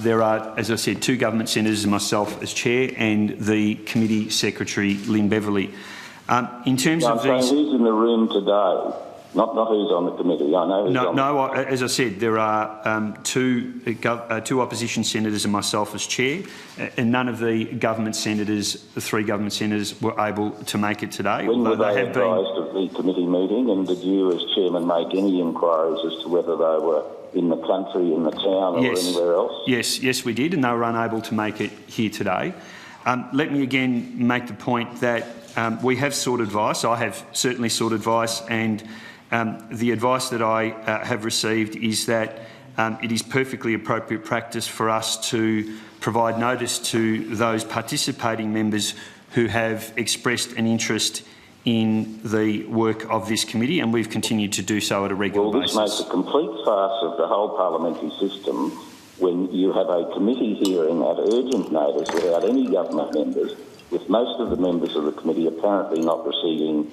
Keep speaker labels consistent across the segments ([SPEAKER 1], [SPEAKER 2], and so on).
[SPEAKER 1] There are, as I said, 2 government senators and myself as chair, and the committee secretary, Lynn Beverley. In terms of these,
[SPEAKER 2] who's in the room today? Not who's on the committee. I know who's
[SPEAKER 1] as I said, there are 2 opposition senators and myself as chair, and none of the government senators, the 3 government senators, were able to make it today.
[SPEAKER 2] When were they advised of the committee meeting, and did you as chairman make any inquiries as to whether they were in the country, in the town, or anywhere else?
[SPEAKER 1] Yes, we did, and they were unable to make it here today. Let me again make the point that we have sought advice. I have certainly sought advice, and the advice that I have received is that it is perfectly appropriate practice for us to provide notice to those participating members who have expressed an interest in the work of this committee, and we've continued to do so at a regular basis.
[SPEAKER 2] Well, this makes a complete farce of the whole parliamentary system when you have a committee hearing at urgent notice without any government members, with most of the members of the committee apparently not receiving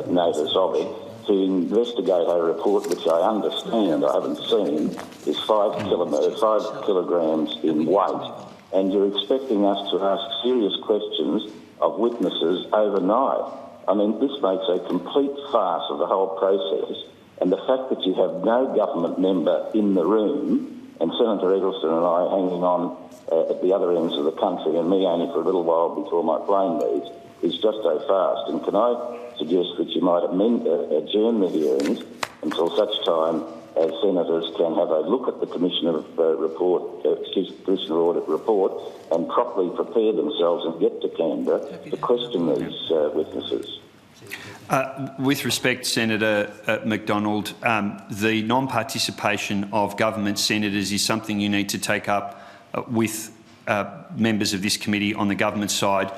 [SPEAKER 2] notice of it, to investigate a report which I understand, I haven't seen, is 5 kilograms in weight, and you're expecting us to ask serious questions of witnesses overnight. I mean, this makes a complete farce of the whole process, and the fact that you have no government member in the room, and Senator Eggleston and I hanging on at the other ends of the country, and me only for a little while before my plane leaves, is just so fast. And can I suggest that you might adjourn the hearings until such time as senators can have a look at the Commission of Audit report and properly prepare themselves and get to Canberra to question these witnesses.
[SPEAKER 1] With respect, Senator Macdonald, the non-participation of government senators is something you need to take up with members of this committee on the government side.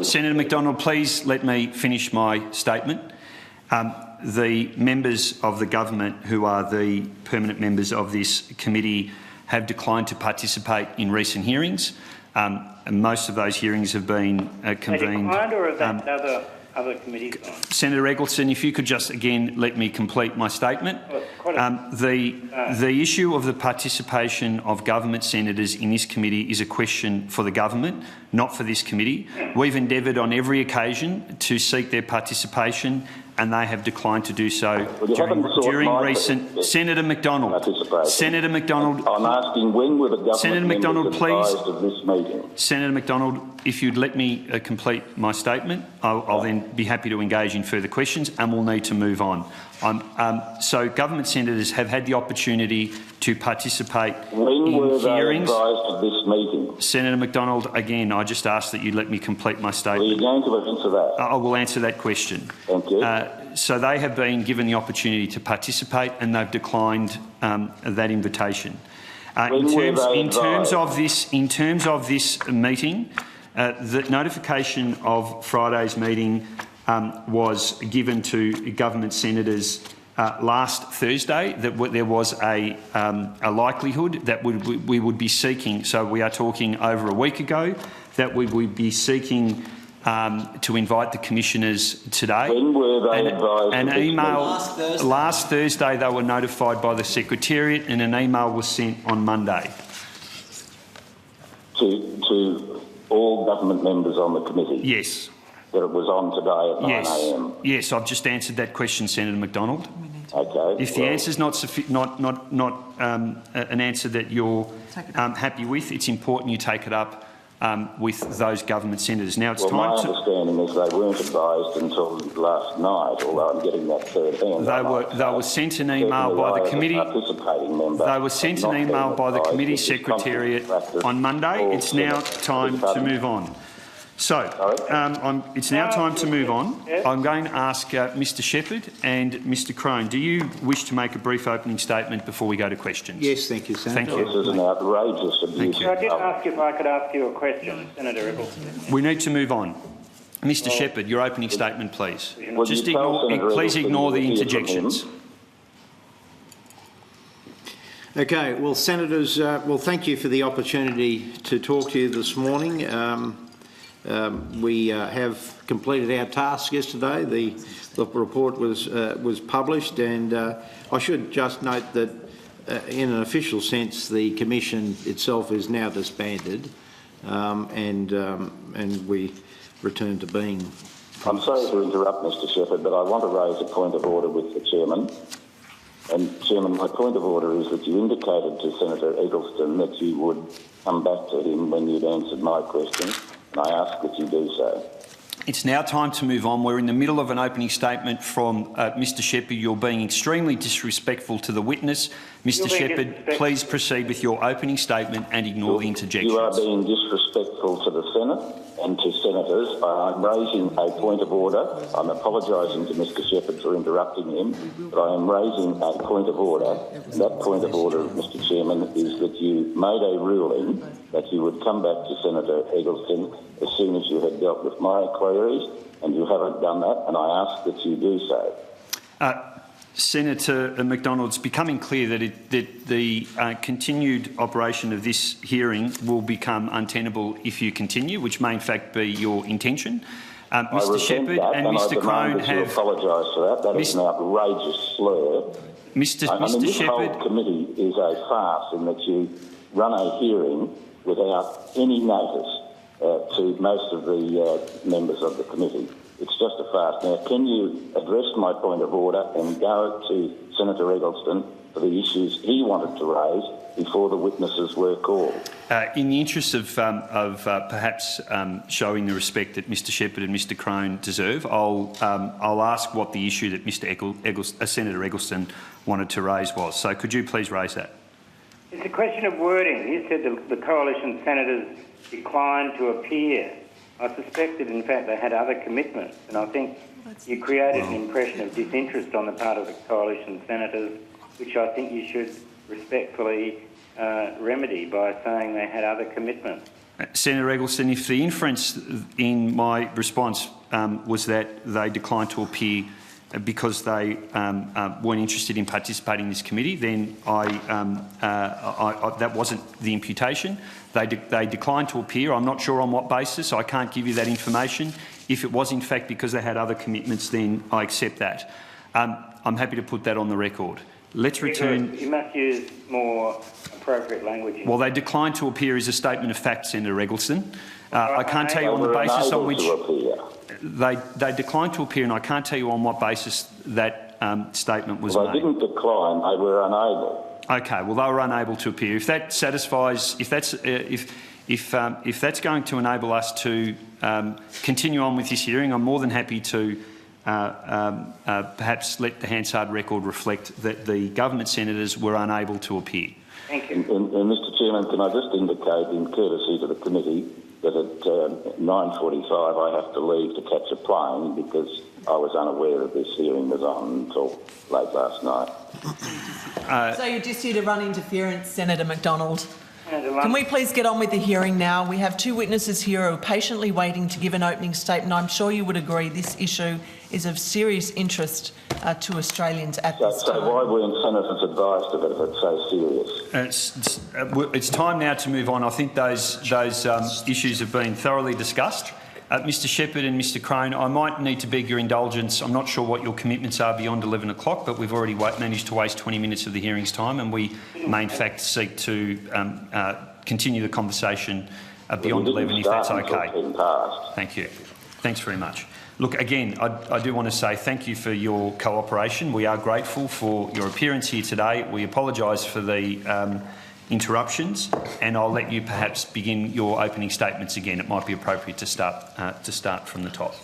[SPEAKER 1] Senator Macdonald, please let me finish my statement. The members of the government who are the permanent members of this committee have declined to participate in recent hearings. And most of those hearings have been convened.
[SPEAKER 3] Or have that other committees on?
[SPEAKER 1] Senator Eggleston, if you could just again let me complete my statement. The issue of the participation of government senators in this committee is a question for the government, not for this committee. We've endeavoured on every occasion to seek their participation, and they have declined to do so during recent. Senator Macdonald.
[SPEAKER 2] I'm asking, when were the government members advised of this meeting?
[SPEAKER 1] Senator Macdonald, if you'd let me complete my statement, I'll then be happy to engage in further questions, and we'll need to move on. So government senators have had the opportunity to participate in hearings.
[SPEAKER 2] They advised of this meeting?
[SPEAKER 1] Senator Macdonald, again, I just ask that you let me complete my statement.
[SPEAKER 2] Are you going to answer that?
[SPEAKER 1] I will answer that question.
[SPEAKER 2] Thank you.
[SPEAKER 1] So they have been given the opportunity to participate, and they've declined that invitation. In terms of this meeting, the notification of Friday's meeting was given to government senators last Thursday, that there was a likelihood that we would be seeking, so we are talking over a week ago, that we would be seeking to invite the commissioners today.
[SPEAKER 2] When were they advised?
[SPEAKER 1] An email last Thursday. They were notified by the Secretariat, and an email was sent on Monday.
[SPEAKER 2] To all government members on the committee?
[SPEAKER 1] Yes.
[SPEAKER 2] That it was on today at 9 a.m.
[SPEAKER 1] Yes, I've just answered that question, Senator Macdonald.
[SPEAKER 2] Okay.
[SPEAKER 1] If the answer is not an answer that you're happy with, it's important you take it up with those government senators. Now it's
[SPEAKER 2] my understanding is they weren't advised until last night, although I'm getting that third hand.
[SPEAKER 1] They were sent an email by the committee. They were sent an email by the committee secretariat on Monday. It's now time to move on. So it's now time to move on. I'm going to ask Mr Shepherd and Mr Crone, do you wish to make a brief opening statement before we go to questions?
[SPEAKER 4] Yes, thank you, Senator.
[SPEAKER 2] Thank you. This is an outrageous abuse.
[SPEAKER 3] I did ask if I could ask you a question, Senator Eggleston.
[SPEAKER 1] We need to move on. Mr Shepherd, your opening statement, please. Just please ignore the interjections.
[SPEAKER 4] Okay, well, Senators, thank you for the opportunity to talk to you this morning. We have completed our task yesterday. The report was published, and I should just note that in an official sense, the Commission itself is now disbanded, and we return to being.
[SPEAKER 2] I'm sorry to interrupt, Mr Shepherd, but I want to raise a point of order with the Chairman. And, Chairman, my point of order is that you indicated to Senator Eggleston that you would come back to him when you'd answered my question, and I ask that you do so.
[SPEAKER 1] It's now time to move on. We're in the middle of an opening statement from Mr Shepherd. You're being extremely disrespectful to the witness. Mr Shepherd, please proceed with your opening statement and ignore the interjections.
[SPEAKER 2] You are being disrespectful to the Senate and to senators. I'm raising a point of order. I'm apologising to Mr Shepherd for interrupting him, but I am raising a point of order. And that point of order, Mr Chairman, is that you made a ruling that you would come back to Senator Eggleston as soon as you had dealt with my queries, and you haven't done that, and I ask that you do so.
[SPEAKER 1] Senator Macdonald, it's becoming clear that the continued operation of this hearing will become untenable if you continue, which may in fact be your intention. Mr Shepherd and Mr Crone have...
[SPEAKER 2] apologise for that. That is an outrageous slur.
[SPEAKER 1] Mr Shepherd...
[SPEAKER 2] whole committee is a farce in that you run a hearing without any notice to most of the members of the committee. It's just a farce. Now, can you address my point of order and go to Senator Eggleston for the issues he wanted to raise before the witnesses were called?
[SPEAKER 1] In the interest of perhaps showing the respect that Mr Shepherd and Mr Crone deserve, I'll ask what the issue that Senator Eggleston wanted to raise was. So could you please raise that?
[SPEAKER 3] It's a question of wording. You said the coalition senators declined to appear. I suspected, in fact, they had other commitments, and I think you created an impression of disinterest on the part of the coalition senators, which I think you should respectfully remedy by saying they had other commitments.
[SPEAKER 1] Senator Eggleston, if the inference in my response was that they declined to appear because they weren't interested in participating in this committee, then that wasn't the imputation. They declined to appear. I'm not sure on what basis. I can't give you that information. If it was in fact because they had other commitments, then I accept that. I'm happy to put that on the record. Let's return...
[SPEAKER 3] You must use more appropriate language.
[SPEAKER 1] Well, they declined to appear is a statement of fact, Senator Eggleston. I can't tell you on the basis on which... They declined to appear, and I can't tell you on what basis that statement was made.
[SPEAKER 2] They didn't decline, they were unable.
[SPEAKER 1] Okay, well, they were unable to appear. If that satisfies, if that's going to enable us to continue on with this hearing, I'm more than happy to perhaps let the Hansard record reflect that the government senators were unable to appear.
[SPEAKER 3] Thank you.
[SPEAKER 2] And Mr Chairman, can I just indicate in courtesy to the committee that at 9:45 I have to leave to catch a plane because I was unaware that this hearing was on until late last night.
[SPEAKER 5] So you're just here to run interference, Senator Macdonald. Can we please get on with the hearing now? We have two witnesses here who are patiently waiting to give an opening statement. I'm sure you would agree this issue is of serious interest to Australians at this time.
[SPEAKER 2] So why weren't senators advised of it if it's so serious?
[SPEAKER 1] It's time now to move on. I think those issues have been thoroughly discussed. Mr Shepherd and Mr Crone, I might need to beg your indulgence. I'm not sure what your commitments are beyond 11 o'clock, but we've already managed to waste 20 minutes of the hearing's time, and we may in fact seek to continue the conversation beyond 11 if that's okay. Thank you. Thanks very much. Look, again, I do want to say thank you for your cooperation. We are grateful for your appearance here today. We apologise for the interruptions, and I'll let you perhaps begin your opening statements again. It might be appropriate to start from the top.